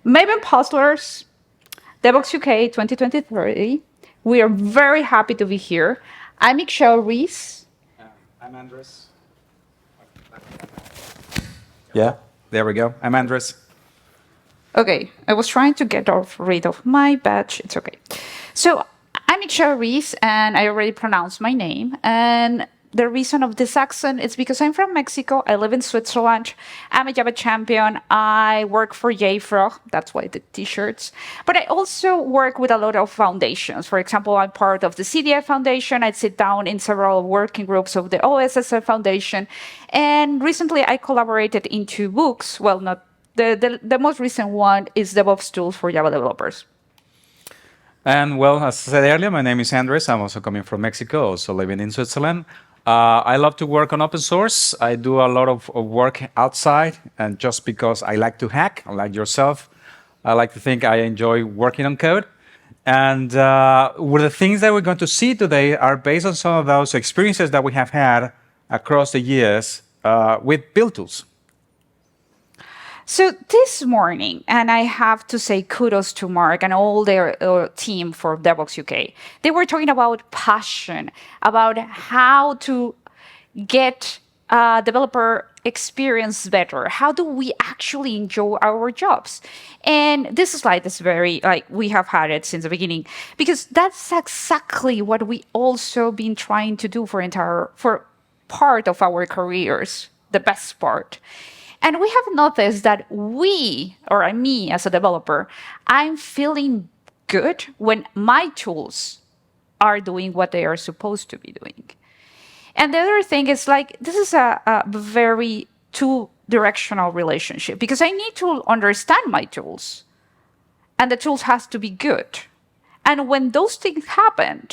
Maven Puzzlers, DevOps UK 2023. We are very happy to be here. I'm Ixchel Ruiz. I'm Andres. Yeah, there we go. I'm Andres. Okay, I was trying to get rid of my badge. It's okay. So I'm Ixchel Ruiz, and I already pronounced my name. And the reason of this accent is because I'm from Mexico. I live in Switzerland. I'm a Java champion. I work for JFrog. That's why the t-shirts. But I also work with a lot of foundations. For example, I'm part of the CDF Foundation. I sit down in several working groups of the OSSF Foundation. And recently I collaborated in 2 books. Well, not the most recent one is DevOps Tools for Java Developers. And well, as I said earlier, my name is Andres. I'm also coming from Mexico, also living in Switzerland. I love to work on open source. I do a lot of work outside, and just because I like to hack, like yourself, I like to think I enjoy working on code. And with the things that we're going to see today are based on some of those experiences that we have had across the years with build tools. So this morning, and I have to say kudos to Mark and all their team for DevOps UK, they were talking about passion, about how to get developer experience better. How do we actually enjoy our jobs? And this slide is very, we have had it since the beginning, because that's exactly what we also been trying to do for part of our careers, the best part. And we have noticed that me as a developer, I'm feeling good when my tools are doing what they are supposed to be doing. And the other thing is this is a very two-directional relationship, because I need to understand my tools and the tools has to be good. And when those things happen,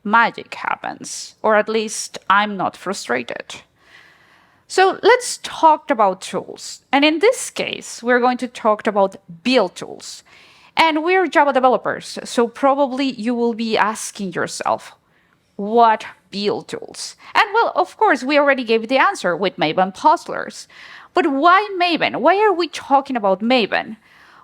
magic happens, or at least I'm not frustrated. So let's talk about tools. And in this case, we're going to talk about build tools. And we're Java developers, so probably you will be asking yourself, what build tools? And well, of course, we already gave the answer with Maven Puzzlers. But why Maven? Why are we talking about Maven?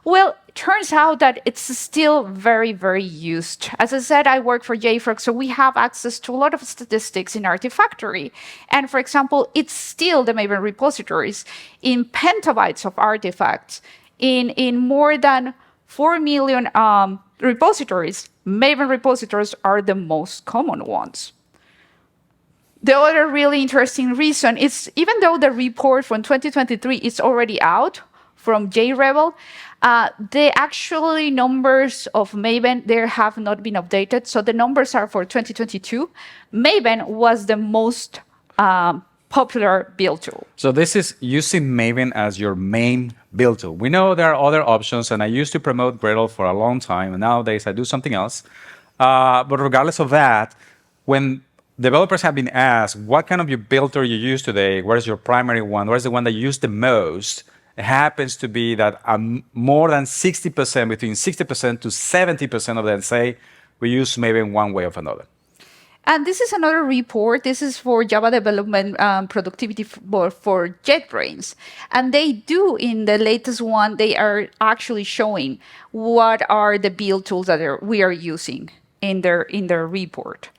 Well, it turns out that it's still very, very used. As I said, I work for JFrog, so we have access to a lot of statistics in Artifactory. And for example, it's still the Maven repositories in petabytes of artifacts. In more than 4 million repositories, Maven repositories are the most common ones. The other really interesting reason is, even though the report from 2023 is already out from JRebel, the actually numbers of Maven, there have not been updated. So the numbers are for 2022. Maven was the most popular build tool. So this is using Maven as your main build tool. We know there are other options, and I used to promote Gradle for a long time, and nowadays I do something else. But regardless of that, when developers have been asked, what kind of your build tool you use today, where's your primary one, where's the one that you use the most, it happens to be that more than 60%, between 60% to 70% of them say we use Maven one way or another. And this is another report. This is for Java development productivity for JetBrains. And they do, in the latest one, they are actually showing what are the build tools that we are using in their report.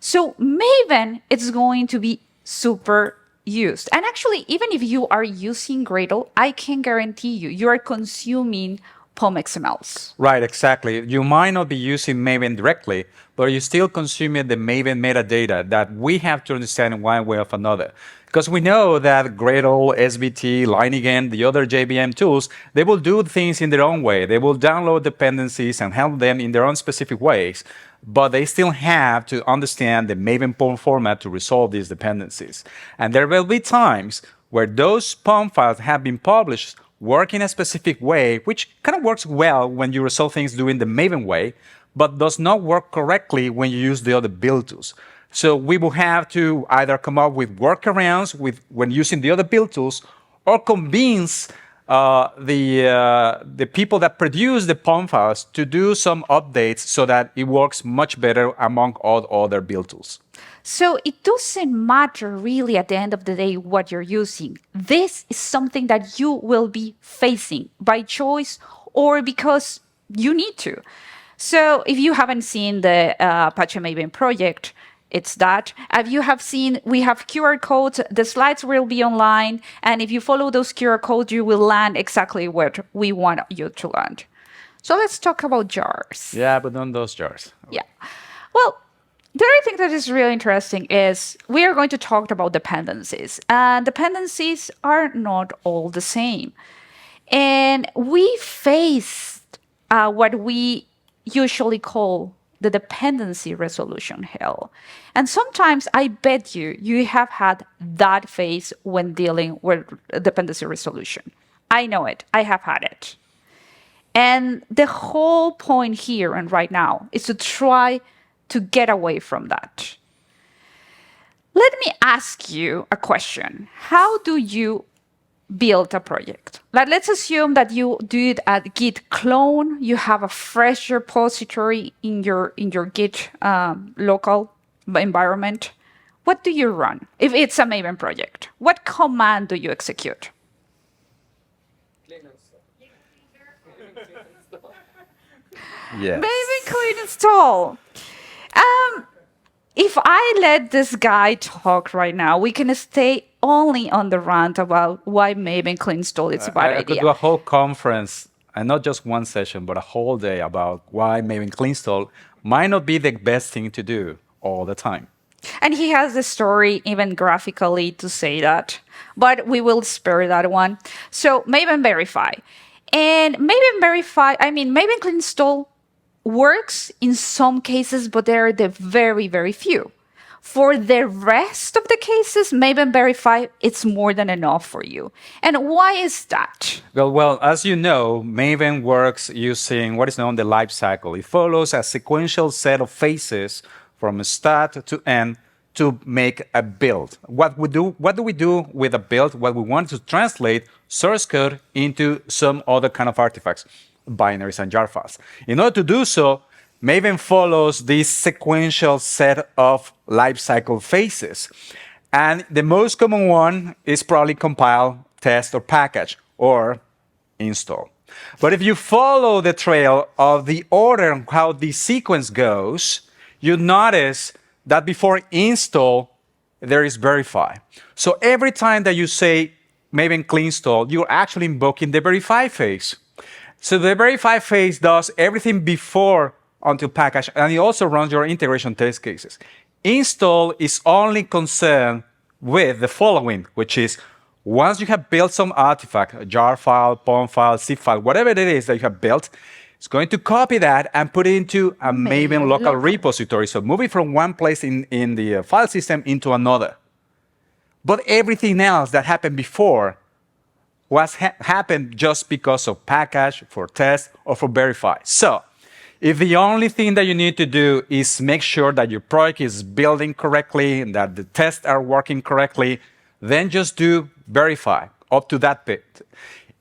So Maven is going to be super used. And actually, even if you are using Gradle, I can guarantee you are consuming POM XMLs. Right, exactly. You might not be using Maven directly, but you're still consuming the Maven metadata that we have to understand in one way or another. Because we know that Gradle, SVT, Lineagen, the other JVM tools, they will do things in their own way. They will download dependencies and handle them in their own specific ways, but they still have to understand the Maven POM format to resolve these dependencies. And there will be times where those POM files have been published work in a specific way, which kind of works well when you resolve things doing the Maven way, but does not work correctly when you use the other build tools. So we will have to either come up with workarounds when using the other build tools, or convince the people that produce the POM files to do some updates so that it works much better among all other build tools. So it doesn't matter really at the end of the day what you're using. This is something that you will be facing by choice or because you need to. So if you haven't seen the Apache Maven project, it's that. If you have seen, we have QR codes. The slides will be online. And if you follow those QR codes, you will land exactly what we want you to land. So let's talk about jars. Yeah, but not those jars. Yeah. Well, the other thing that is really interesting is we are going to talk about dependencies. And dependencies are not all the same. And we faced what we usually call the dependency resolution hell. And sometimes I bet you have had that phase when dealing with dependency resolution. I know it. I have had it. And the whole point here and right now is to try to get away from that. Let me ask you a question. How do you build a project? Like, let's assume that you do it at Git clone. You have a fresh repository in your Git local environment. What do you run if it's a Maven project? What command do you execute? Yes. Maven clean install. If I let this guy talk right now, we can stay only on the rant about why Maven clean install is a bad I could idea. do a whole conference, and not just one session, but a whole day about why Maven clean install might not be the best thing to do all the time. And he has the story even graphically to say that, but we will spare that one. So Maven verify. And Maven clean install works in some cases, but they're the very, very few. For the rest of the cases, Maven verify, it's more than enough for you. And why is that? Well, as you know, Maven works using what is known the lifecycle. It follows a sequential set of phases from start to end to make a build. What do we do with a build? What we want to translate source code into some other kind of artifacts, binaries and jar files. In order to do so, Maven follows this sequential set of lifecycle phases. And the most common one is probably compile, test, or package, or install. But if you follow the trail of the order of how the sequence goes, you notice that before install, there is verify. So every time that you say Maven clean install, you're actually invoking the verify phase. So the verify phase does everything before until package, and it also runs your integration test cases. Install is only concerned with the following, which is once you have built some artifact, a jar file, POM file, zip file, whatever it is that you have built, it's going to copy that and put it into a Maven local repository. So move it from one place in the file system into another. But everything else that happened before was happened just because of package, for test, or for verify. So if the only thing that you need to do is make sure that your project is building correctly and that the tests are working correctly, then just do verify up to that bit.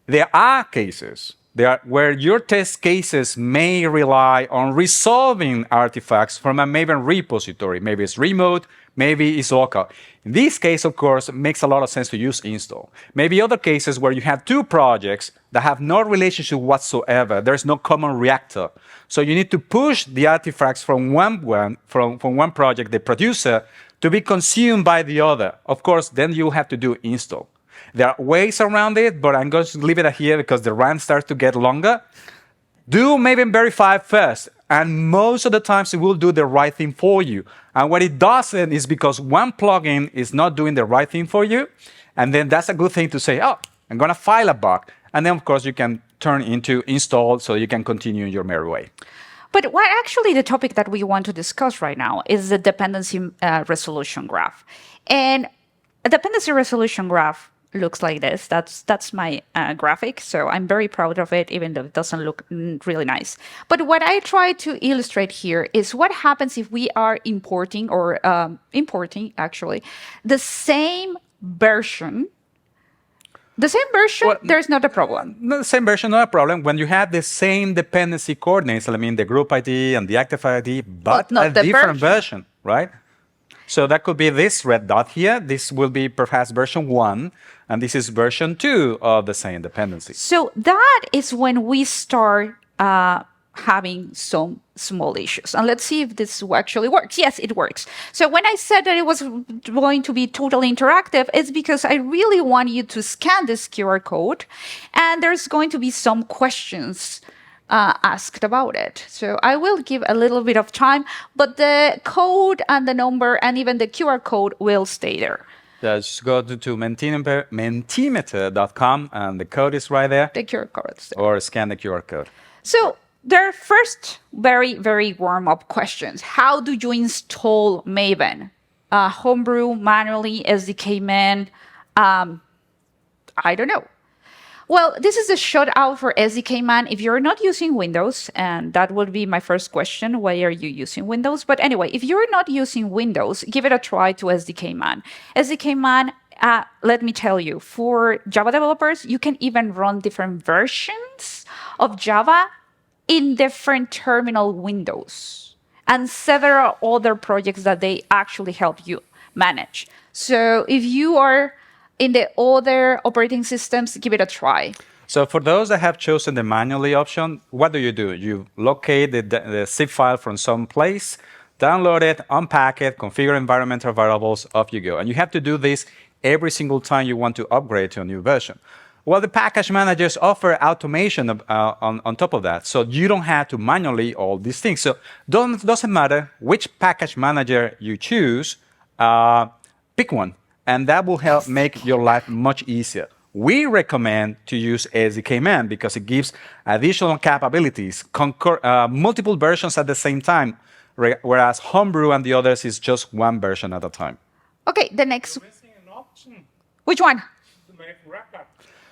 There are cases where your test cases may rely on resolving artifacts from a Maven repository. Maybe it's remote, maybe it's local. In this case, of course, it makes a lot of sense to use install. Maybe other cases where you have two projects that have no relationship whatsoever. There's no common reactor. So you need to push the artifacts from one project, the producer, to be consumed by the other. Of course, then you have to do install. There are ways around it, but I'm going to leave it here because the run starts to get longer. Do Maven verify first, and most of the times it will do the right thing for you. And what it doesn't is because one plugin is not doing the right thing for you, and then that's a good thing to say, oh, I'm going to file a bug. And then, of course, you can turn into install so you can continue in your merry way. But what actually the topic that we want to discuss right now is the dependency resolution graph. And a dependency resolution graph looks like this. That's my graphic, so I'm very proud of it, even though it doesn't look really nice. But what I try to illustrate here is what happens if we are importing actually the same version. The same version, well, there's not a problem. No, the same version, not a problem. When you have the same dependency coordinates, I mean the group ID and the active ID, but a different version, right? So that could be this red dot here. This will be perhaps version 1, and this is version 2 of the same dependency. So that is when we start having some small issues. And let's see if this actually works. Yes, it works. So when I said that it was going to be totally interactive, it's because I really want you to scan this QR code, and there's going to be some questions asked about it. So I will give a little bit of time, but the code and the number and even the QR code will stay there. Just go to mentimeter.com, and the code is right there. The QR code is there. Or scan the QR code. So there are first very, very warm-up questions. How do you install Maven? Homebrew, manually, SDK man? I don't know. Well, this is a shout out for SDK man if you're not using Windows, and that would be my first question. Why are you using Windows? But anyway, if you're not using Windows, give it a try to SDK man. SDK man, let me tell you, for Java developers, you can even run different versions of Java in different terminal windows and several other projects that they actually help you manage. So if you are in the other operating systems, give it a try. So for those that have chosen the manually option, what do? You locate the zip file from some place, download it, unpack it, configure environmental variables, off you go. And you have to do this every single time you want to upgrade to a new version. Well, the package managers offer automation on top of that, so you don't have to manually all these things. So doesn't matter which package manager you choose, pick one, and that will help make your life much easier. We recommend to use SDK Man because it gives additional capabilities, multiple versions at the same time, whereas Homebrew and the others is just one version at a time. Okay, the next. Which one? The Maven wrapper.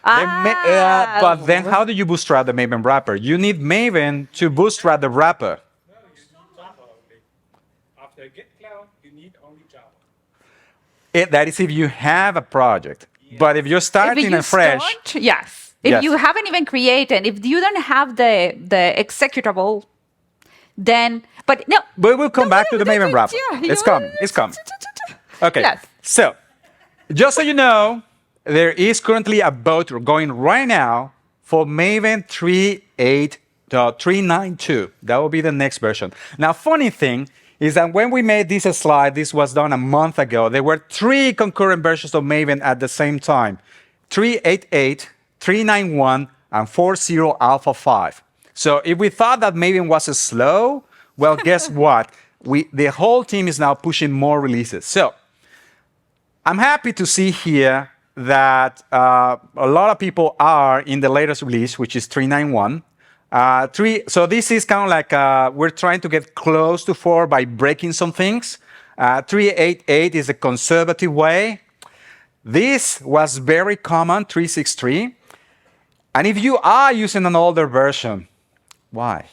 But then how do you bootstrap the Maven wrapper? You need Maven to bootstrap the wrapper. No, you need Java only. After Git Cloud, you need only Java. That is if you have a project. Yes. But if you're starting afresh... Yes. If you haven't even created, if you don't have the executable, then... But no. But we'll come back to the Maven wrapper. It's coming. It's coming. Okay. Yes. So, just so you know, there is currently a vote going right now for Maven 3.8.392. That will be the next version. Now, funny thing is that when we made this slide, this was done a month ago, there were 3 concurrent versions of Maven at the same time. 3.8.8, 3.9.1, and 4.0 Alpha 5. So if we thought that Maven was slow, well, guess what? The whole team is now pushing more releases. So I'm happy to see here that a lot of people are in the latest release, which is 3.9.1. So this is kind of like we're trying to get close to 4 by breaking some things. 3.8.8 is a conservative way. This was very common, 3.6.3. And if you are using an older version, why?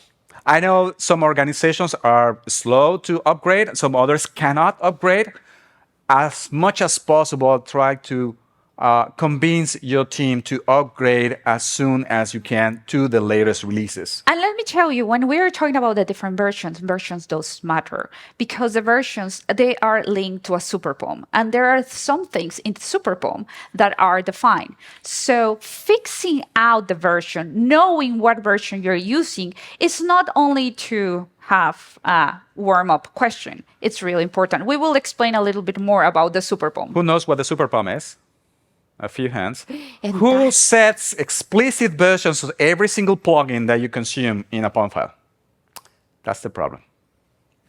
I know some organizations are slow to upgrade, some others cannot upgrade. As much as possible, try to convince your team to upgrade as soon as you can to the latest releases. And let me tell you, when we're talking about the different versions does matter because the versions, they are linked to a superpom. And there are some things in superpom that are defined. So fixing out the version, knowing what version you're using is not only to have a warm-up question. It's really important. We will explain a little bit more about the superpom. Who knows what the superpom is? A few hands. Who sets explicit versions of every single plugin that you consume in a POM file? That's the problem.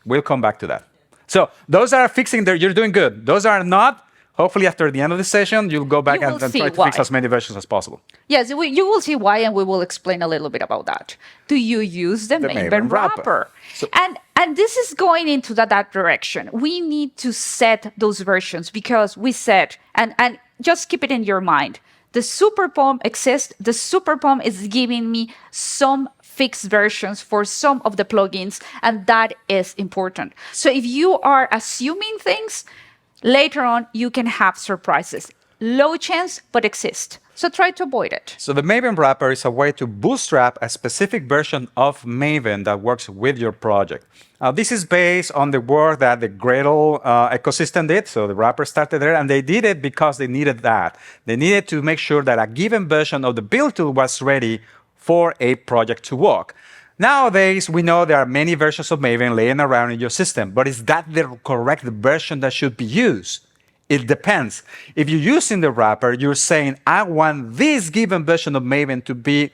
We'll come back to that. So those are fixing there. You're doing good. Those are not. Hopefully, after the end of the session, you'll go back and try to fix as many versions as possible. Yes, you will see why, and we will explain a little bit about that. Do you use the Maven wrapper? So, and this is going into that direction. We need to set those versions because we said, and just keep it in your mind. The superpom exists. The superpom is giving me some fixed versions for some of the plugins, and that is important. So if you are assuming things, later on you can have surprises. low chance, but exist. So try to avoid it. So the Maven wrapper is a way to bootstrap a specific version of Maven that works with your project. This is based on the work that the Gradle ecosystem did. So the wrapper started there, and they did it because they needed that. They needed to make sure that a given version of the build tool was ready for a project to work. Nowadays, we know there are many versions of Maven laying around in your system, but is that the correct version that should be used? It depends. If you're using the wrapper, you're saying, I want this given version of Maven to be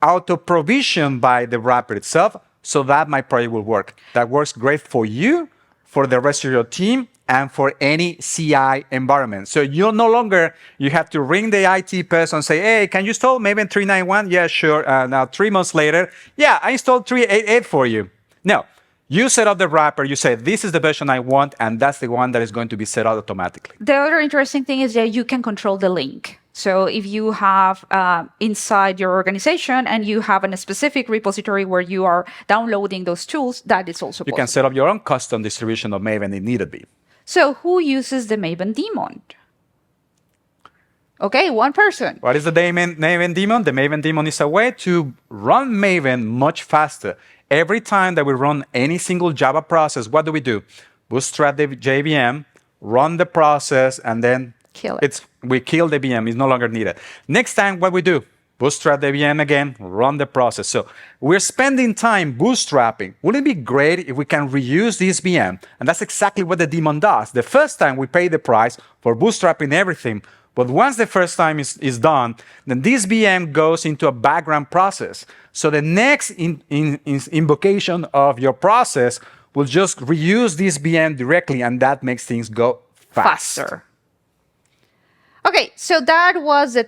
auto-provisioned by the wrapper itself so that my project will work. That works great for you, for the rest of your team, and for any CI environment. So you have to ring the IT person and say, hey, can you install Maven 391? Yeah, sure. Now 3 months later, yeah, I installed 388 for you. No. You set up the wrapper, you say, this is the version I want, and that's the one that is going to be set up automatically. The other interesting thing is that you can control the link. So if you have inside your organization and you have a specific repository where you are downloading those tools, that is also possible. You can set up your own custom distribution of Maven if needed be. So who uses the Maven daemon? Okay, one person. What is the Maven daemon? The Maven daemon is a way to run Maven much faster. Every time that we run any single Java process, what do? Bootstrap the JVM, run the process, and then kill it. We kill the VM. It's no longer needed. Next time, what we do? Bootstrap the VM again, run the process. So we're spending time bootstrapping. Wouldn't it be great if we can reuse this VM? And that's exactly what the daemon does. The first time we pay the price for bootstrapping everything. But once the first time is done, then this VM goes into a background process. So the next invocation of your process will just reuse this VM directly, and that makes things go faster. Okay, so that was the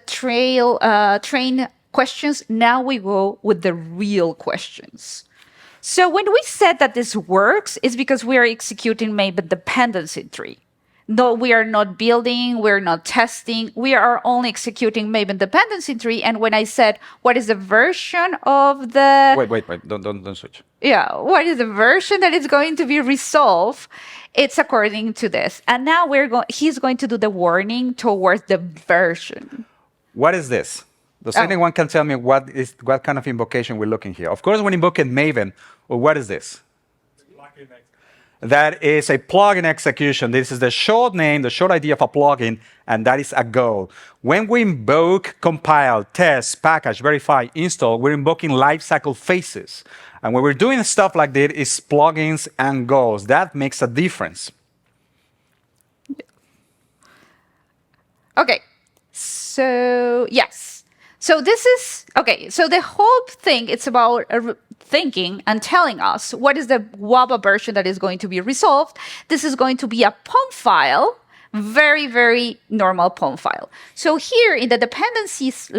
train questions. Now we go with the real questions. So when we said that this works, it's because we are executing Maven dependency tree. No, we are not building, we're not testing, we are only executing Maven dependency tree. And when I said, what is the version of the... Wait, don't switch. Yeah, what is the version that is going to be resolved? It's according to this. And now he's going to do the warning towards the version. What is this? Does anyone can tell me what kind of invocation we're looking here? Of course, when invoking Maven, well, what is this? That is a plugin execution. This is the short name, the short idea of a plugin, and that is a goal. When we invoke, compile, test, package, verify, install, we're invoking lifecycle phases. And when we're doing stuff like this, it's plugins and goals. That makes a difference. Okay, so yes. So this is, okay, so the whole thing, it's about thinking and telling us what is the WABA version that is going to be resolved. This is going to be a POM file, very, very normal POM file. So here in the dependencies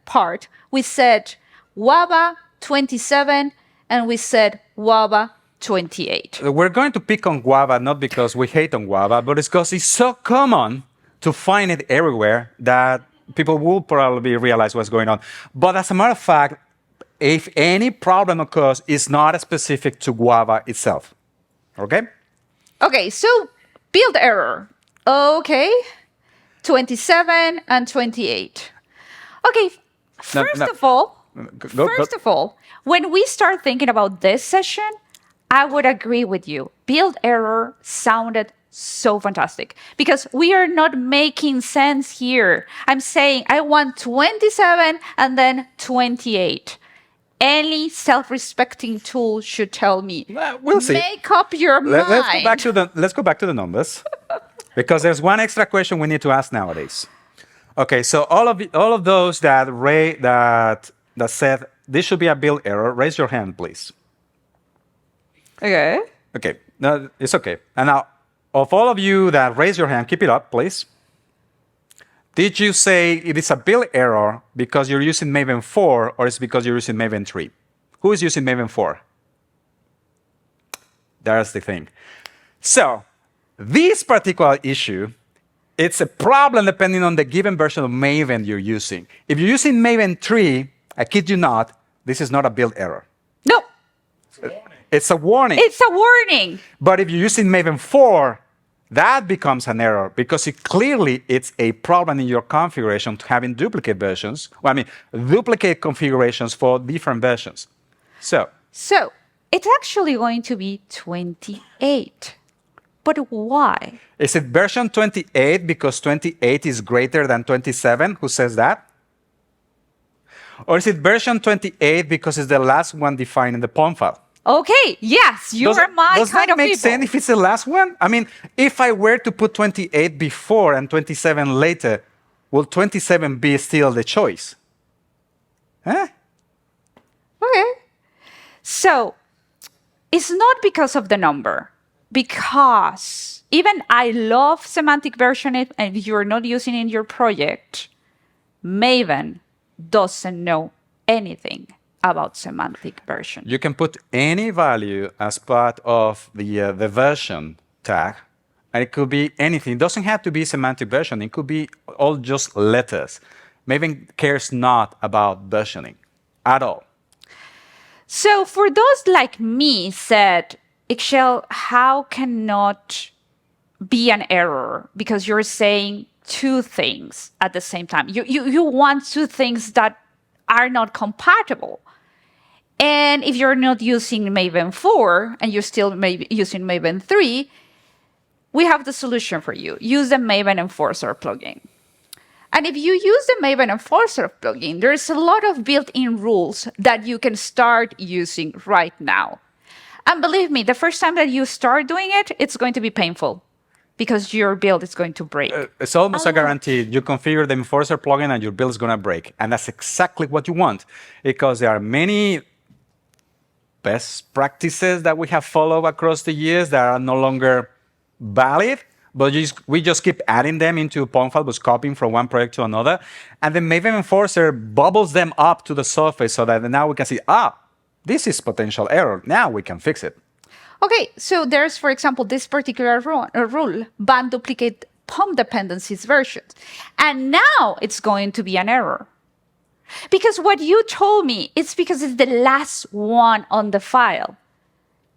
part, we said WABA 27 and we said WABA 28. We're going to pick on Guava, not because we hate on Guava, but it's because it's so common to find it everywhere that people will probably realize what's going on. But as a matter of fact, if any problem occurs, it's not specific to Guava itself. Okay? Okay, so build error. Okay, 27 and 28. Okay, first of all, when we start thinking about this session, I would agree with you. Build error sounded so fantastic because we are not making sense here. I'm saying I want 27 and then 28. Any self-respecting tool should tell me. We'll see. Make up your mind. Let's go back to the numbers, because there's one extra question we need to ask nowadays. Okay, so all of those that said this should be a build error, raise your hand, please. Okay. Okay, no, it's okay. And now, of all of you that raise your hand, keep it up, please. Did you say it is a build error because you're using Maven 4 or it's because you're using Maven 3? Who is using Maven 4? That's the thing. So this particular issue, it's a problem depending on the given version of Maven you're using. If you're using Maven 3, I kid you not, this is not a build error. No. It's a warning. It's a warning. But if you're using Maven 4, that becomes an error because it's a problem in your configuration to having duplicate versions. Well, I mean, duplicate configurations for different versions. So it's actually going to be 28. But why? is it version 28 because 28 is greater than 27? Who says that? Or is it version 28 because it's the last one defined in the POM file? Okay, yes, you're my does kind that of make people. sense if it's the last one? I mean, if I were to put 28 before and 27 later, will 27 be still the choice? Huh? Okay. So it's not because of the number, because even I love semantic versioning, and if you're not using it in your project, Maven doesn't know anything about semantic version. You can put any value as part of the version tag, and it could be anything. It doesn't have to be semantic version. It could be all just letters. Maven cares not about versioning at all. So for those like me said, Ixchel, how cannot be an error because you're saying two things at the same time? You want two things that are not compatible. And if you're not using Maven 4 and you're still using Maven 3, we have the solution for you. Use the Maven Enforcer plugin. And if you use the Maven Enforcer plugin, there's a lot of built-in rules that you can start using right now. And believe me, the first time that you start doing it, it's going to be painful because your build is going to break. It's almost a guarantee. You configure the Enforcer plugin and your build is going to break. And that's exactly what you want, because there are many best practices that we have followed across the years that are no longer valid, but we just keep adding them into POM file, just copying from one project to another. And the Maven Enforcer bubbles them up to the surface so that now we can see, this is potential error. Now we can fix it. Okay, so there's, for example, this particular rule, ban duplicate POM dependencies versions. And now it's going to be an error. Because what you told me, it's because it's the last one on the file.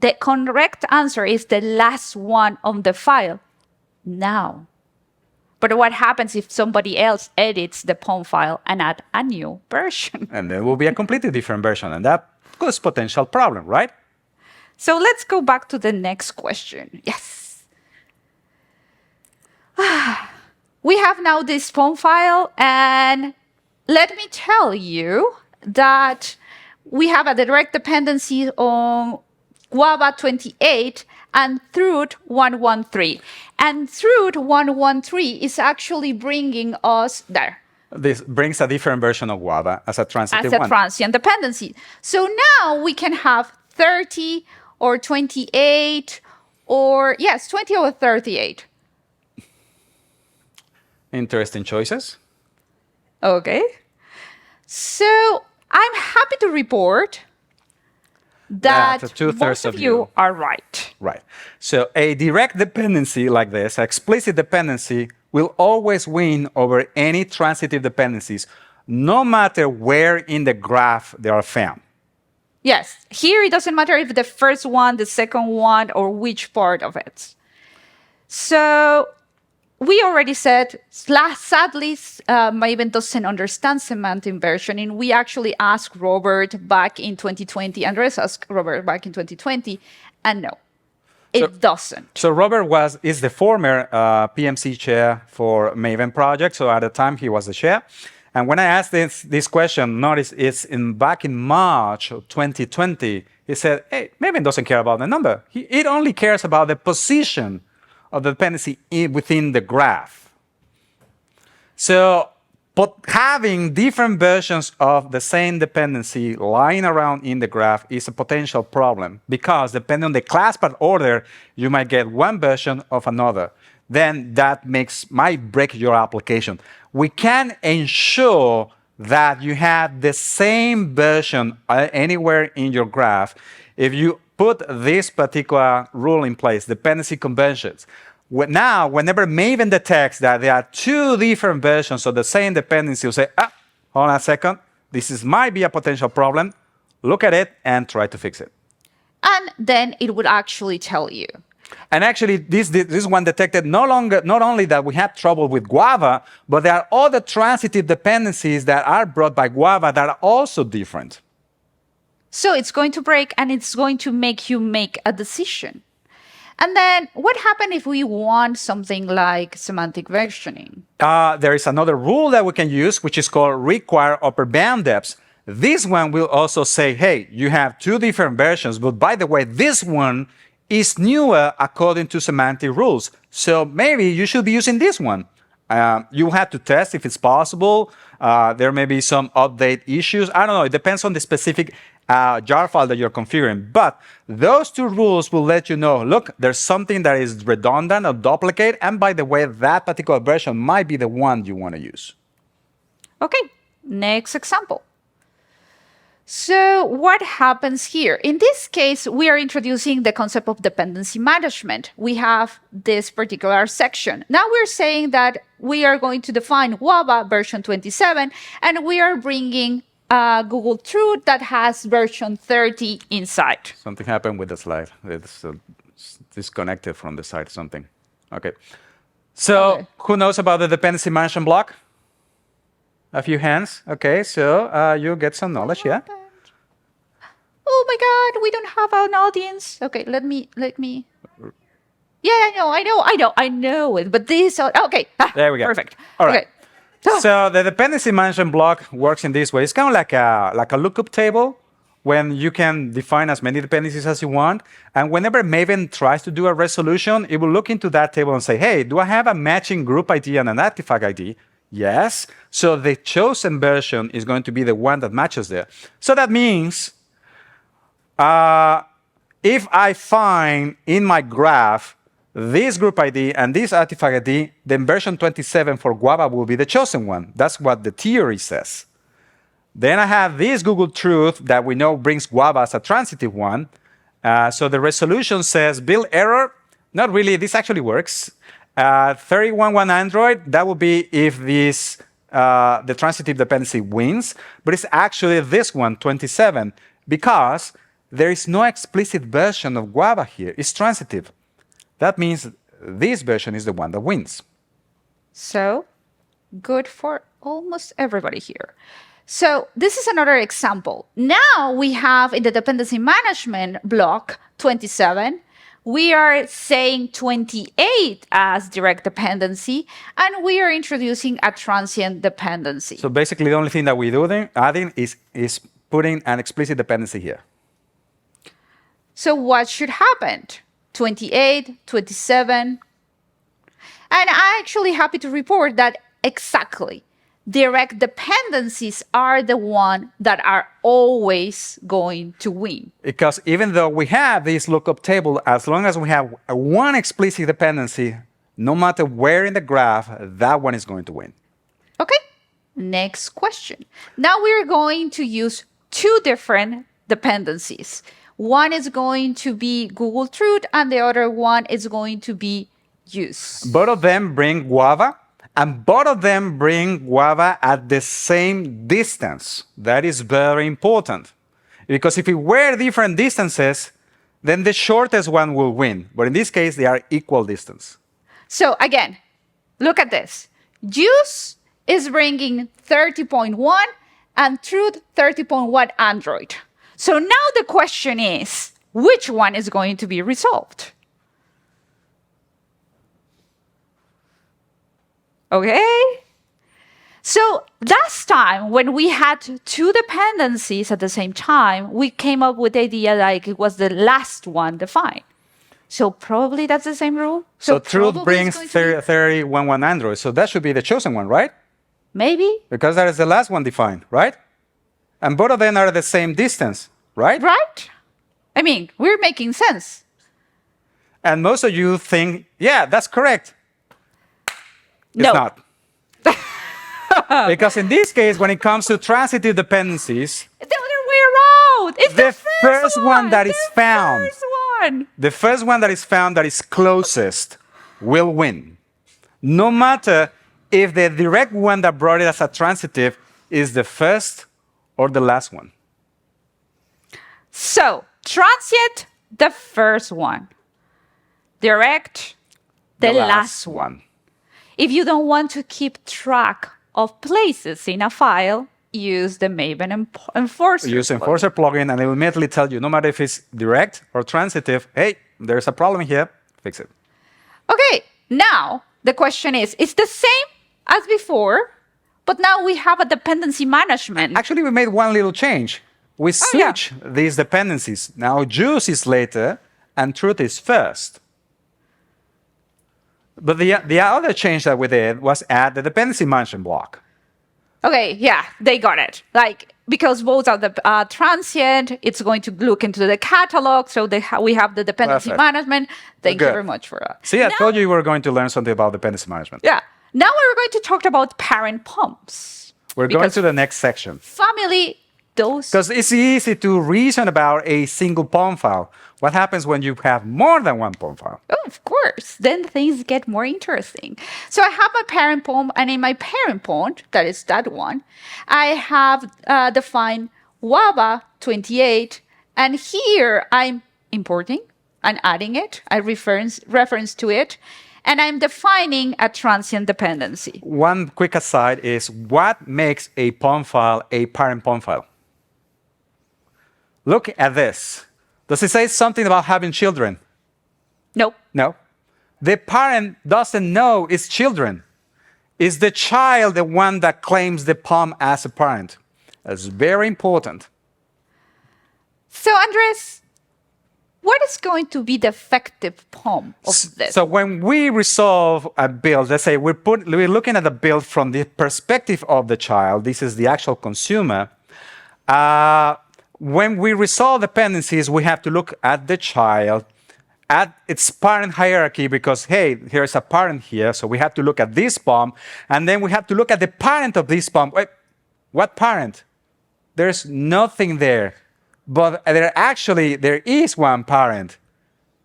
The correct answer is the last one on the file now. But what happens if somebody else edits the POM file and add a new version? And there will be a completely different version, and that causes potential problem, right? So let's go back to the next question. Yes. We have now this POM file, and let me tell you that we have a direct dependency on Guava 28 and Through 113. And Through 113 is actually bringing us there. This brings a different version of Guava as a transitive As a one. transient dependency. So now we can have 30 or 28 or, yes, 20 or 38. Interesting choices. Okay. So I'm happy to report that most of you are right. Right. So a direct dependency like this, explicit dependency, will always win over any transitive dependencies, no matter where in the graph they are found. Yes. Here it doesn't matter if the first one, the second one, or which part of it. So we already said, sadly, Maven doesn't understand semantic versioning. We actually asked Robert back in 2020, Andres asked Robert back in 2020, and no, it doesn't. So Robert is the former PMC chair for Maven project. So at the time he was the chair. And when I asked this question, notice it's back in March of 2020, he said, hey, Maven doesn't care about the number. It only cares about the position of the dependency within the graph. So, but having different versions of the same dependency lying around in the graph is a potential problem, because depending on the class path order, you might get one version of another. Then that might break your application. We can ensure that you have the same version anywhere in your graph if you put this particular rule in place, dependency conventions. Now, whenever Maven detects that there are two different versions of the same dependency, you'll say, hold on a second, might be a potential problem. Look at it and try to fix it. And then it would actually tell you. And actually, this one detected not only that we have trouble with Guava, but there are other transitive dependencies that are brought by Guava that are also different. So it's going to break and it's going to make you make a decision. And then what happens if we want something like semantic versioning? There is another rule that we can use, which is called require upper bound depths. This one will also say, hey, you have two different versions, but by the way, this one is newer according to semantic rules. So maybe you should be using this one. You have to test if it's possible. There may be some update issues. I don't know. It depends on the specific jar file that you're configuring. But those two rules will let you know, look, there's something that is redundant or duplicate. And by the way, that particular version might be the one you want to use. Okay, next example. So what happens here? In this case, we are introducing the concept of dependency management. We have this particular section. Now we're saying that we are going to define Guava version 27, and we are bringing Google Truth that has version 30 inside. Something happened with the slide. It's disconnected from the site, something. Okay. So who knows about the dependency management block? A few hands. Okay, so you get some knowledge, yeah? Oh my God, we don't have an audience. Okay, let me. Yeah, I know it, but this. Okay. There we go. Perfect. All right. Okay. So the dependency management block works in this way. It's kind of like a lookup table when you can define as many dependencies as you want. And whenever Maven tries to do a resolution, it will look into that table and say, hey, do I have a matching group ID and an artifact ID? Yes. So the chosen version is going to be the one that matches there. So that means if I find in my graph this group ID and this artifact ID, then version 27 for Guava will be the chosen one. That's what the theory says. Then I have this Google Truth that we know brings Guava as a transitive one. So the resolution says build error. Not really. This actually works. 31.1 Android, that will be if this the transitive dependency wins, but it's actually this one, 27, because there is no explicit version of Guava here. It's transitive. That means this version is the one that wins. So, good for almost everybody here. So, this is another example. Now we have in the dependency management block 27, we are saying 28 as direct dependency, and we are introducing a transient dependency. So basically, the only thing that we do then adding is putting an explicit dependency here. So what should happen? 28, 27. And I'm actually happy to report that exactly. Direct dependencies are the one that are always going to win. Because even though we have this lookup table, as long as we have one explicit dependency, no matter where in the graph, that one is going to win. Okay, next question. Now we're going to use two different dependencies. One is going to be Google Truth, and the other one is going to be use. Both of them bring Guava, and both of them bring Guava at the same distance. That is very important. Because if it were different distances, then the shortest one will win. But in this case, they are equal distance. So again, look at this. Use is bringing 30.1 and Truth 30.1 Android. So now the question is, which one is going to be resolved? Okay? So last time when we had two dependencies at the same time, we came up with the idea like it was the last one defined. So probably that's the same rule? So Truth brings 30.1 Android. So that should be the chosen one, right? Maybe. Because that is the last one defined, right? And both of them are the same distance, right? Right? I mean, we're making sense. And most of you think, yeah, that's correct. It's No. not. Because in this case, when it comes to transitive dependencies, The other way around. It's the first one that is The found. first one. the first one that is found that is closest will win. No matter if the direct one that brought it as a transitive is the first or the last one. So, transient, the first one. direct, the last one. If you don't want to keep track of places in a file, use the Maven Enforcer. Use Enforcer plugin, and it will immediately tell you, no matter if it's direct or transitive, hey, there's a problem here, fix it. Okay, now the question is, it's the same as before, but now we have a dependency management. Actually, we made one little change. We switch these dependencies. Now, juice is later, and truth is first. But the other change that we did was add the dependency management block. Okay, yeah, they got it. Like, because both are the transient, it's going to look into the catalog, so we have the dependency Perfect. management. Thank you Good. very much for that. See, I told you we were going to learn something about dependency management. Yeah. Now we're going to talk about parent pumps. We're going to the next section. Family, those... Because it's easy to reason about a single POM file. What happens when you have more than one POM file? Oh, of course. Then things get more interesting. So I have my parent POM, and in my parent POM, that is that one, I have defined WABA 28, and here I'm importing and adding it. I reference to it, and I'm defining a transient dependency. One quick aside is what makes a POM file a parent POM file? Look at this. Does it say something about having children? Nope. No. The parent doesn't know its children. Is the child the one that claims the POM as a parent? That's very important. So, Andres, what is going to be the effective POM of this? So when we resolve a build, let's say we're looking at the build from the perspective of the child. This is the actual consumer. When we resolve dependencies, we have to look at the child, at its parent hierarchy, because, hey, here's a parent here, so we have to look at this POM, and then we have to look at the parent of this POM. Wait, what parent? There's nothing there. But there is one parent,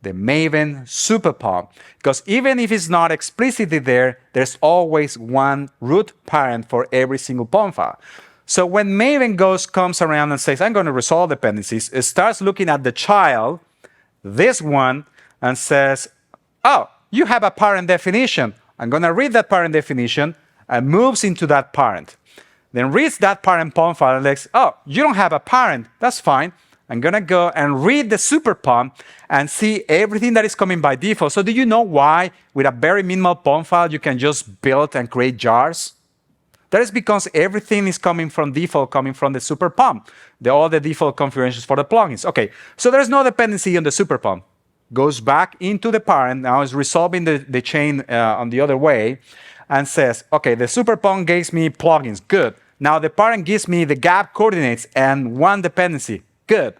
the Maven super POM. Because even if it's not explicitly there, there's always one root parent for every single POM file. So when Maven comes around and says, I'm going to resolve dependencies, it starts looking at the child, this one, and says, oh, you have a parent definition. I'm going to read that parent definition, and moves into that parent. Then reads that parent POM file and says, oh, you don't have a parent. That's fine. I'm going to go and read the super POM and see everything that is coming by default. So do you know why with a very minimal POM file you can just build and create jars? That is because everything is coming from default, coming from the super POM. All the default configurations for the plugins. Okay, so there's no dependency on the super POM. Goes back into the parent, now is resolving the chain on the other way, and says, okay, the super POM gives me plugins, good. Now the parent gives me the gap coordinates and one dependency, good.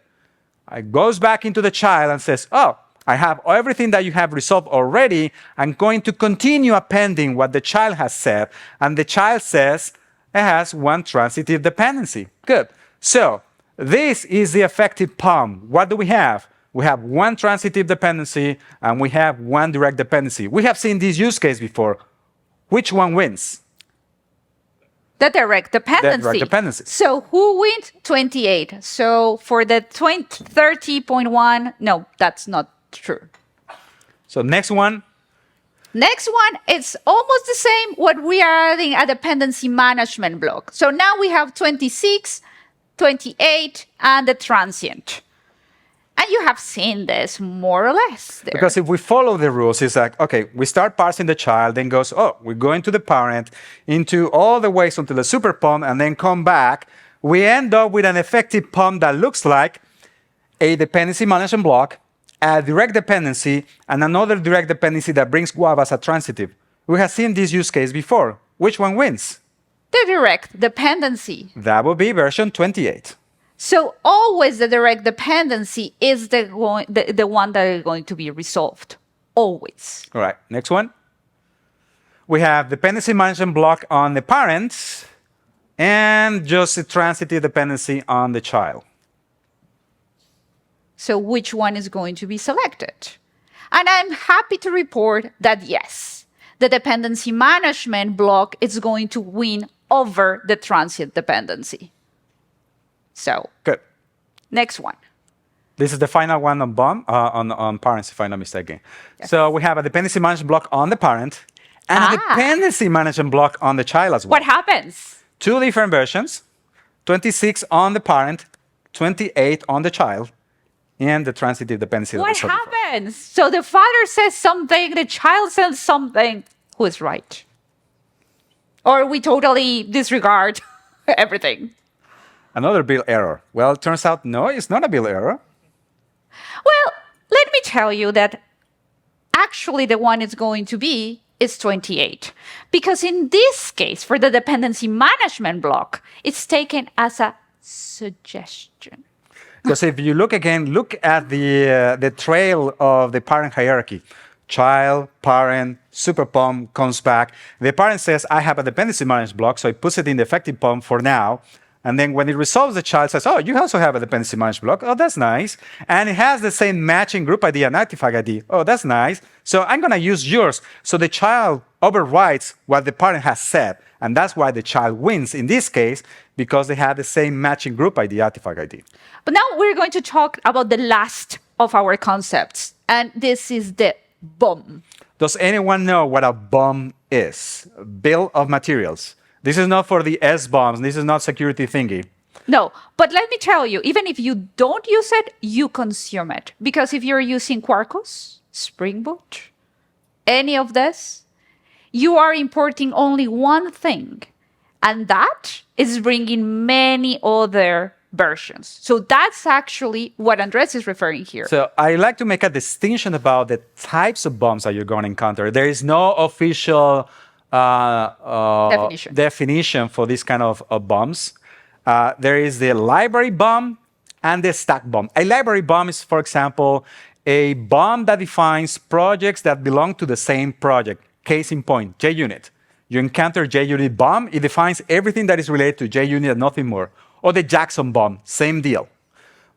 It goes back into the child and says, oh, I have everything that you have resolved already. I'm going to continue appending what the child has said. And the child says it has one transitive dependency. Good. So this is the effective POM. What do we have? We have one transitive dependency and we have one direct dependency. We have seen this use case before. Which one wins? The direct dependency. The direct dependency. So who wins? 28. So for the 30.1, no, that's not true. So next one. Next one, it's almost the same. What we are adding a dependency management block. So now we have 26, 28, and the transient. And you have seen this more or less there. Because if we follow the rules, it's like, okay, we start parsing the child, then goes, oh, we're going to the parent, into all the ways until the super POM, and then come back. We end up with an effective POM that looks like a dependency management block, a direct dependency, and another direct dependency that brings Guava as a transitive. We have seen this use case before. Which one wins? The direct dependency. That would be version 28. So always the direct dependency is the one that is going to be resolved. Always. All right, next one. We have dependency management block on the parents and just a transitive dependency on the child. So which one is going to be selected? And I'm happy to report that yes, the dependency management block is going to win over the transient dependency. So, good. Next one. This is the final one on bomb on parents, if I'm not mistaken. Yes. So we have a dependency management block on the parent and a dependency management block on the child as well. What happens? Two different versions: 26 on the parent, 28 on the child, and the transitive dependency. that we What saw before. happens? So the father says something, the child says something. Who is right? Or we totally disregard everything. Another bill error. Well, it turns out no, it's not a bill error. Well, let me tell you that actually the one it's going to be is 28. Because in this case, for the dependency management block, it's taken as a suggestion. Because if you look again, look at the trail of the parent hierarchy. Child, parent, super POM comes back. The parent says, I have a dependency management block, so it puts it in the effective POM for now. And then when it resolves, the child says, oh, you also have a dependency management block. Oh, that's nice. And it has the same matching group ID and artifact ID. Oh, that's nice. So I'm going to use yours. So the child overrides what the parent has said. And that's why the child wins in this case, because they have the same matching group ID, artifact ID. But now we're going to talk about the last of our concepts. And this is the BOM. Does anyone know what a BOM is? Bill of materials. This is not for the S-bombs. This is not security thingy. No, but let me tell you, even if you don't use it, you consume it. Because if you're using Quarkus, Spring Boot, any of this, you are importing only one thing. And that is bringing many other versions. So that's actually what Andres is referring here. So I like to make a distinction about the types of bombs that you're going to encounter. There is no official definition for this kind of bombs. There is the library bomb and the stack bomb. A library bomb is, for example, a bomb that defines projects that belong to the same project. Case in point, JUnit. You encounter JUnit bomb, it defines everything that is related to JUnit and nothing more. Or the Jackson bomb, same deal.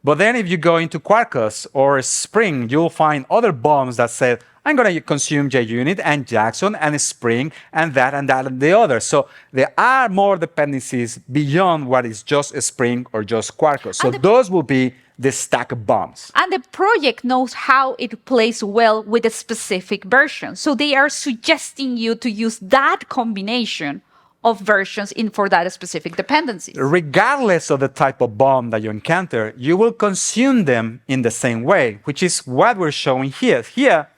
But then if you go into Quarkus or Spring, you'll find other bombs that say, I'm going to consume JUnit and Jackson and Spring and that and that and the other. So there are more dependencies beyond what is just Spring or just Quarkus. So those will be the stack bombs. And the project knows how it plays well with a specific version. So they are suggesting you to use that combination of versions in for that specific dependency. Regardless of the type of bomb that you encounter, you will consume them in the same way, which is what we're showing here. Here,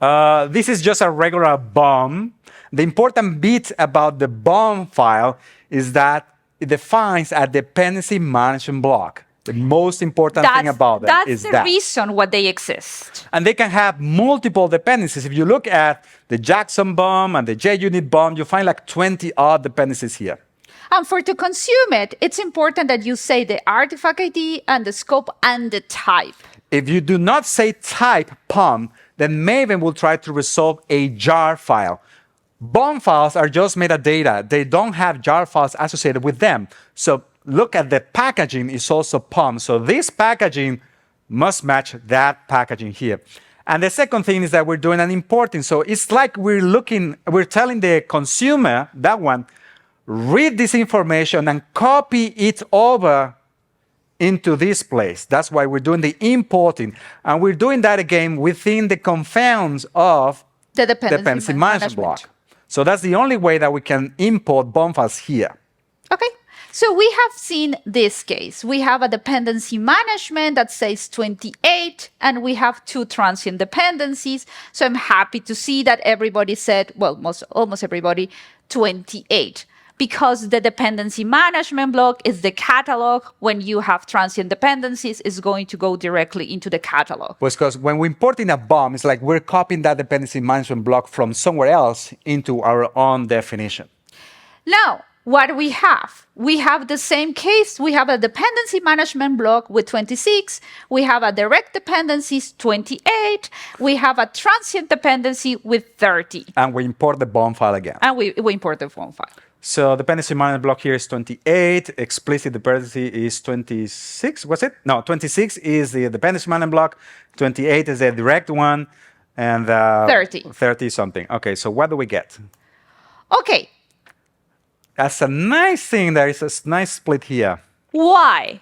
this is just a regular bomb. The important bit about the bomb file is that it defines a dependency management block. The most important thing about it is that. That's the reason why they exist. And they can have multiple dependencies. If you look at the Jackson bomb and the JUnit bomb, you find like 20 odd dependencies here. And for to consume it, it's important that you say the artifact ID and the scope and the type. If you do not say type POM, then Maven will try to resolve a jar file. BOM files are just metadata. They don't have jar files associated with them. So look at the packaging is also POM. So this packaging must match that packaging here. And the second thing is that we're doing an importing. So it's like we're telling the consumer, that one, read this information and copy it over into this place. That's why we're doing the importing. And we're doing that again within the confounds of the dependency management block. So that's the only way that we can import BOM files here. Okay. So we have seen this case. We have a dependency management that says 28, and we have two transient dependencies. So I'm happy to see that everybody said, well, almost everybody, 28. Because the dependency management block is the catalog. When you have transient dependencies, it's going to go directly into the catalog. Well, because when we import in a BOM, it's like we're copying that dependency management block from somewhere else into our own definition. Now, what we have the same case. We have a dependency management block with 26. We have a direct dependencies 28. We have a transient dependency with 30. And we import the BOM file again. And we import the BOM file. So dependency management block here is 28. Explicit dependency is 26. Was it? No, 26 is the dependency management block. 28 is the direct one. And 30 something. Okay, so what do we get? Okay. That's a nice thing. There is a nice split here. Why?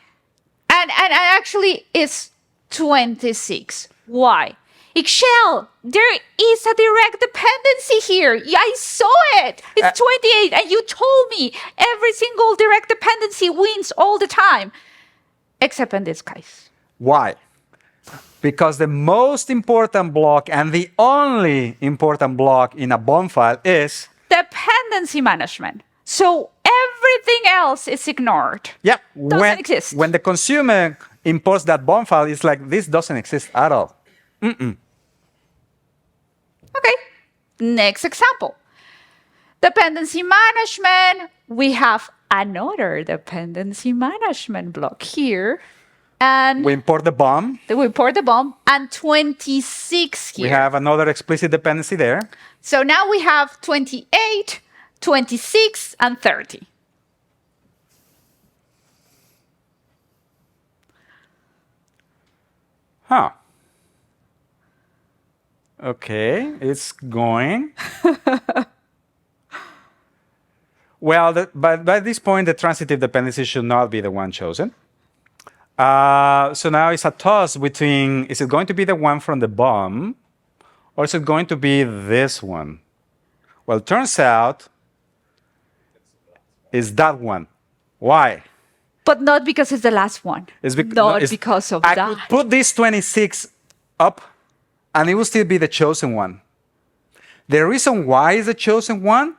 And actually, it's 26. Why? Ixchel, there is a direct dependency here. Yeah, I saw it. It's 28, and you told me every single direct dependency wins all the time, except in this case. Why? Because the most important block and the only important block in a BOM file is Dependency management. So everything else is ignored. yeah. Doesn't exist. When the consumer imports that BOM file, it's like this doesn't exist at all. Okay, next example. Dependency management. We have another dependency management block here. And We import the BOM. we import the BOM and 26 here. We have another explicit dependency there. So now we have 28, 26, and 30. Huh. Okay, it's going. Well, but by this point, the transitive dependency should not be the one chosen. So now it's a toss between, is it going to be the one from the BOM, or is it going to be this one? Well, it turns out it's that one. Why? But not because it's the last one. It's not because of I that. could put this 26 up, and it will still be the chosen one. The reason why it's the chosen one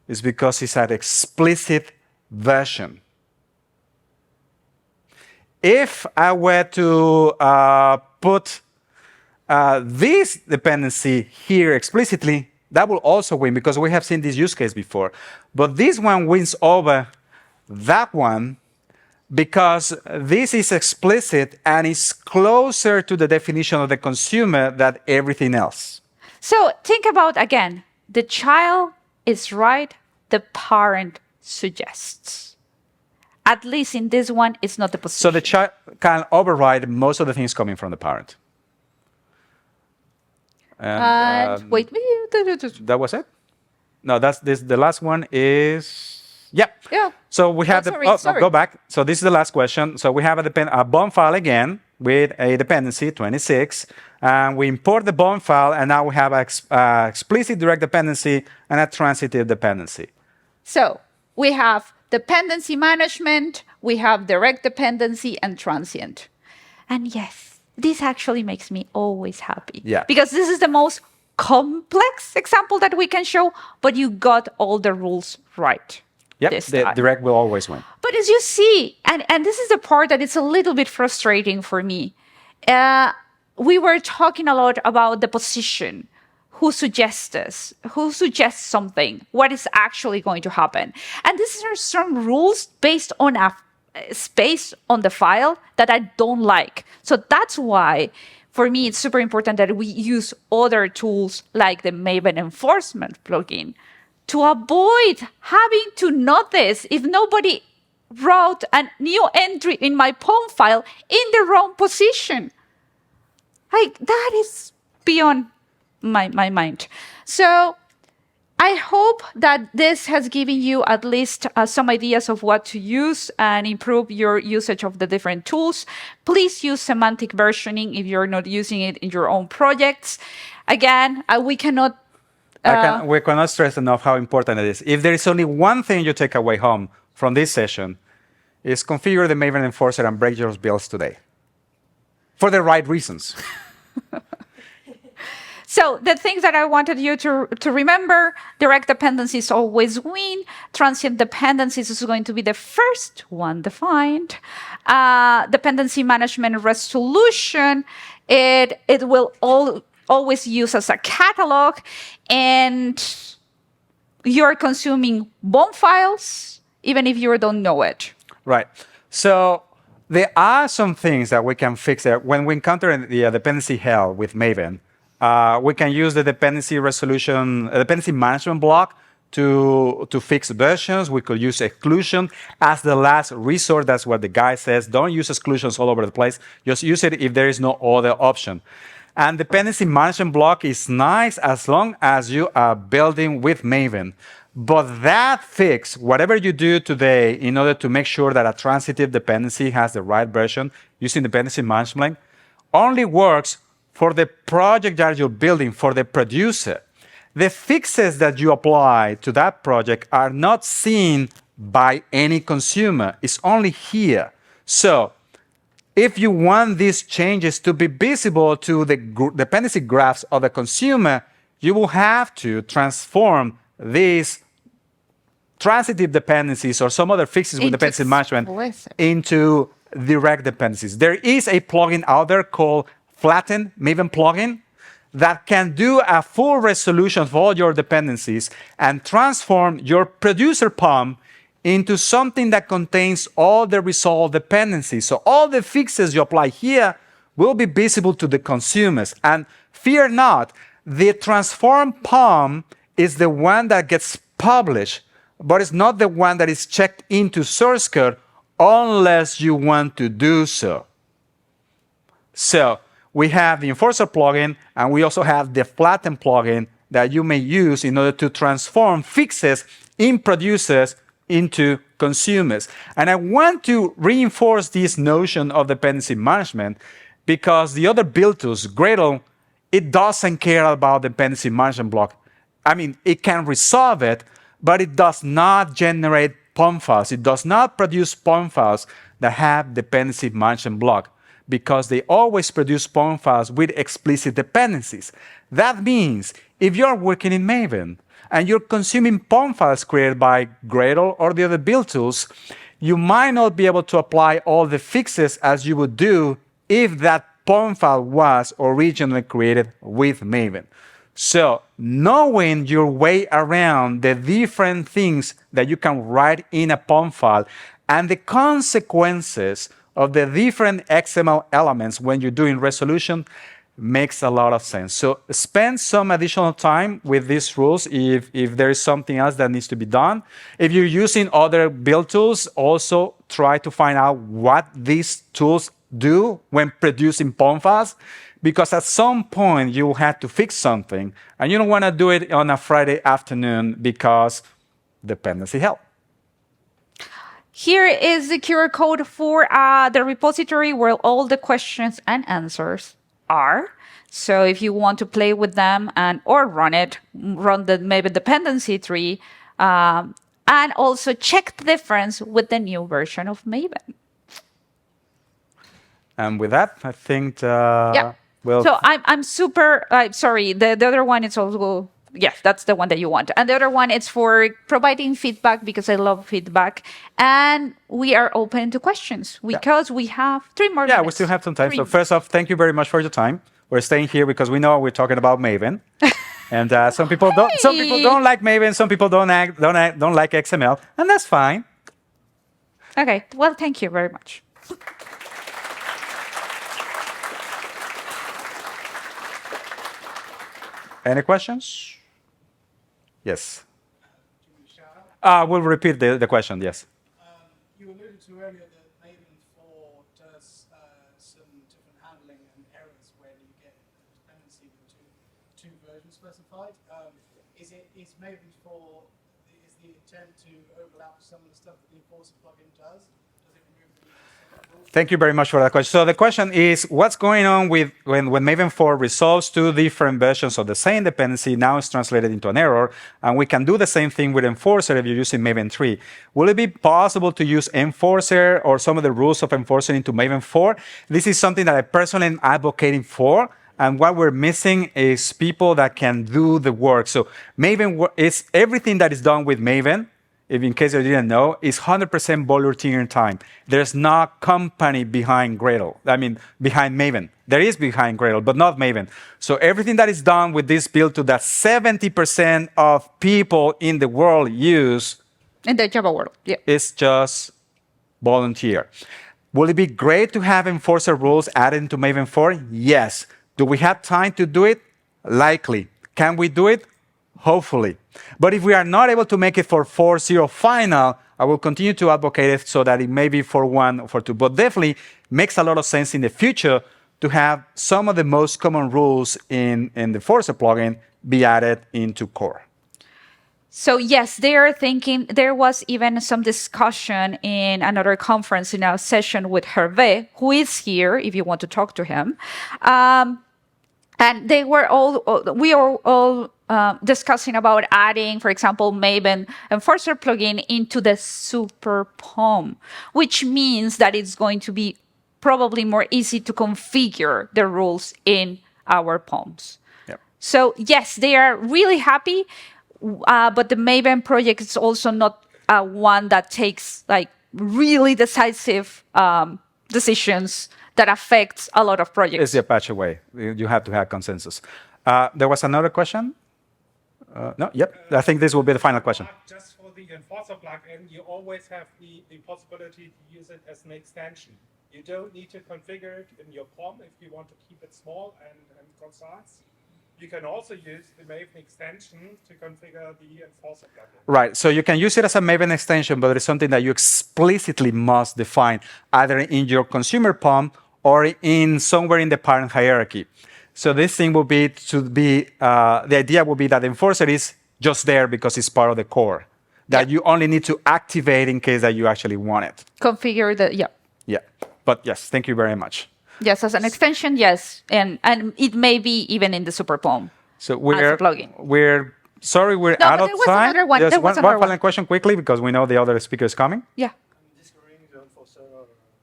is because it's an explicit version. If I were to put this dependency here explicitly, that will also win because we have seen this use case before. But this one wins over that one because this is explicit and is closer to the definition of the consumer than everything else. So think about, again, the child is right, the parent suggests. At least in this one, it's not the position. So the child can override most of the things coming from the parent. And wait, That was it? No, that's this. The last one is yeah. Yeah. So we have Sorry. go back. So this is the last question. So we have a BOM file again with a dependency 26, and we import the BOM file, and now we have an explicit direct dependency and a transitive dependency. So we have dependency management, we have direct dependency, and transient. And yes, this actually makes me always happy. Yeah. Because this is the most complex example that we can show, but you got all the rules right. Yep, this the time. direct will always win. But as you see, and this is the part that it's a little bit frustrating for me. We were talking a lot about the position. Who suggests this? Who suggests something? What is actually going to happen? And these are some rules based on a space on the file that I don't like. So that's why, for me, it's super important that we use other tools like the Maven enforcement plugin to avoid having to notice if nobody wrote a new entry in my POM file in the wrong position. Like, that is beyond my mind. So I hope that this has given you at least some ideas of what to use and improve your usage of the different tools. Please use semantic versioning if you're not using it in your own projects. Again, we cannot we cannot stress enough how important it is. If there is only one thing you take away home from this session, is configure the Maven Enforcer and break your builds today. For the right reasons. So the things that I wanted you to remember, direct dependencies always win. Transient dependencies is going to be the first one defined. Dependency management resolution, it will always use as a catalog. And you're consuming BOM files, even if you don't know it. Right. So there are some things that we can fix there. When we encounter the dependency hell with Maven, we can use the dependency resolution, dependency management block to fix versions. We could use exclusion as the last resort. That's what the guy says. Don't use exclusions all over the place. Just use it if there is no other option. And dependency management block is nice as long as you are building with Maven. But that fix, whatever you do today in order to make sure that a transitive dependency has the right version using dependency management, only works for the project that you're building for the producer. The fixes that you apply to that project are not seen by any consumer. It's only here. So if you want these changes to be visible to the dependency graphs of the consumer, you will have to transform these transitive dependencies or some other fixes with dependency management into direct dependencies. There is a plugin out there called Flatten Maven plugin that can do a full resolution of all your dependencies and transform your producer POM into something that contains all the resolved dependencies. So all the fixes you apply here will be visible to the consumers. And fear not, the transformed POM is the one that gets published, but it's not the one that is checked into source code unless you want to do so. So we have the Enforcer plugin, and we also have the Flatten plugin that you may use in order to transform fixes in producers into consumers. And I want to reinforce this notion of dependency management because the other build tools, Gradle, it doesn't care about dependency management block. I mean, it can resolve it, but it does not generate POM files. It does not produce POM files that have dependency management block because they always produce POM files with explicit dependencies. That means if you're working in Maven and you're consuming POM files created by Gradle or the other build tools, you might not be able to apply all the fixes as you would do if that POM file was originally created with Maven. So knowing your way around the different things that you can write in a POM file and the consequences of the different XML elements when you're doing resolution makes a lot of sense. So spend some additional time with these rules if there is something else that needs to be done. If you're using other build tools, also try to find out what these tools do when producing POM files, because at some point you will have to fix something, and you don't want to do it on a Friday afternoon because dependency hell. Here is the QR code for the repository where all the questions and answers are. So if you want to play with them or run the Maven dependency tree, and also check the difference with the new version of Maven. And with that, I think well. So I'm super sorry. The other one is also that's the one that you want, and the other one is for providing feedback because I love feedback, and we are open to questions because we have 3 more minutes. Yeah, we still have some time. So first off, thank you very much for your time. We're staying here because we know we're talking about Maven, and some people don't. Some people don't like Maven. Some people don't like XML, and that's fine. Okay. Well, thank you very much. Any questions? Yes. We'll repeat the question. Yes. You alluded to earlier that Maven 4 does some different handling and errors when you get a dependency with two versions specified. Is Maven 4 is the intent to overlap some of the stuff that the Enforcer plugin does? Does it remove the rules? Thank you very much for that question. So the question is, what's going on with when Maven 4 resolves 2 different versions of the same dependency, now it's translated into an error, and we can do the same thing with Enforcer if you're using Maven 3. Will it be possible to use Enforcer or some of the rules of Enforcer into Maven 4? This is something that I personally am advocating for, and what we're missing is people that can do the work. So Maven is everything that is done with Maven, if in case you didn't know, is 100% volunteer in time. There's no company behind Gradle. I mean, behind Maven. There is behind Gradle, but not Maven. So everything that is done with this build to that 70% of people in the world use in the Java world, is just volunteer. Will it be great to have Enforcer rules added into Maven 4? Yes. Do we have time to do it? Likely. Can we do it? Hopefully. But if we are not able to make it for 4.0 final, I will continue to advocate it so that it may be for 1 or for 2. But definitely makes a lot of sense in the future to have some of the most common rules in the Enforcer plugin be added into core. So yes, they are thinking. There was even some discussion in another conference in a session with Hervé, who is here if you want to talk to him. And they were all, we are all discussing about adding, for example, Maven Enforcer plugin into the super POM, which means that it's going to be probably more easy to configure the rules in our POMs. Yep. So yes, they are really happy, but the Maven project is also not one that takes like really decisive decisions that affects a lot of projects. It's the Apache way. You have to have consensus. There was another question? No? Yep. I think this will be the final question. Just for the enforcer plugin, you always have the possibility to use it as an extension. You don't need to configure it in your POM if you want to keep it small and concise. You can also use the Maven extension to configure the enforcer plugin. Right. So you can use it as a Maven extension, but it's something that you explicitly must define either in your consumer POM or in somewhere in the parent hierarchy. So this thing will be the idea will be that the enforcer is just there because it's part of the core, that you only need to activate in case that you actually want it. Configure the, yeah. Yeah. But yes, thank you very much. Yes, as an extension, yes. And it may be even in the super POM. So plugin. we're sorry, we're No, out but of there was time. another one. Just There was one another final one. question quickly because we know the other speaker is coming. Yeah. I'm discovering the enforcer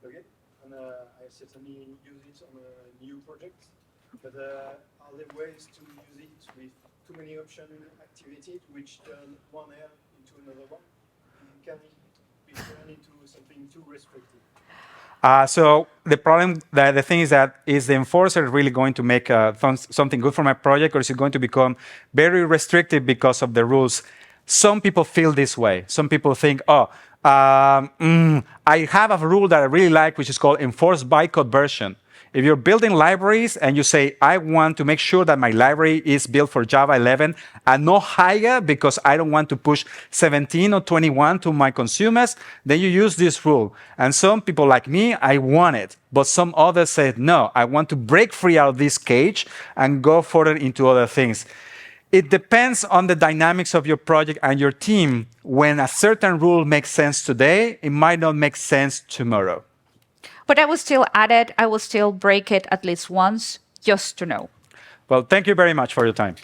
plugin, and I certainly use it on a new project. But are there ways to use it with too many option activated, which turn one air into another one? Can it be turned into something too restrictive? So the problem, the thing is that is the enforcer really going to make something good for my project, or is it going to become very restrictive because of the rules? Some people feel this way. Some people think, I have a rule that I really like, which is called enforced by conversion. If you're building libraries and you say, I want to make sure that my library is built for Java 11 and no higher because I don't want to push 17 or 21 to my consumers, then you use this rule. And some people like me, I want it. But some others said, no, I want to break free out of this cage and go further into other things. It depends on the dynamics of your project and your team. When a certain rule makes sense today, it might not make sense tomorrow. But I will still add it. I will still break it at least once just to know. Well, thank you very much for your time.